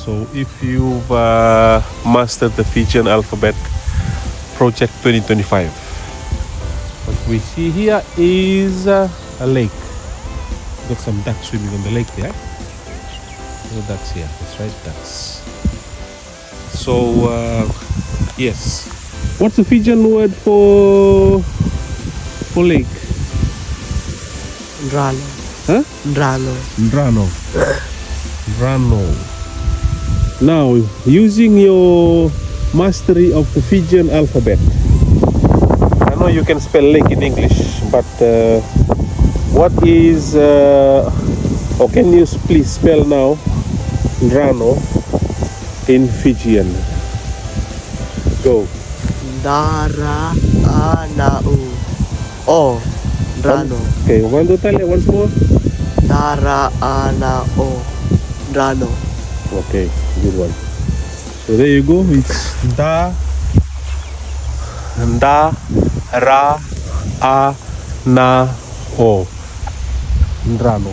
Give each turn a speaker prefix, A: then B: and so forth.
A: So if you've mastered the Fijian Alphabet Project 2025, what we see here is a lake. Got some ducks swimming on the lake there. No ducks here, that's right, ducks. So yes, what's the Fijian word for lake?
B: Drano.
A: Huh?
B: Drano.
A: Drano. Drano. Now, using your mastery of the Fijian alphabet, I know you can spell lake in English, but what is, or can you please spell now Drano in Fijian? Go.
B: Dara anau. Oh, Drano.
A: Okay, want to tell it once more?
B: Dara anau. Drano.
A: Okay, good one. So there you go. It's da, ra, a, na, o. Drano.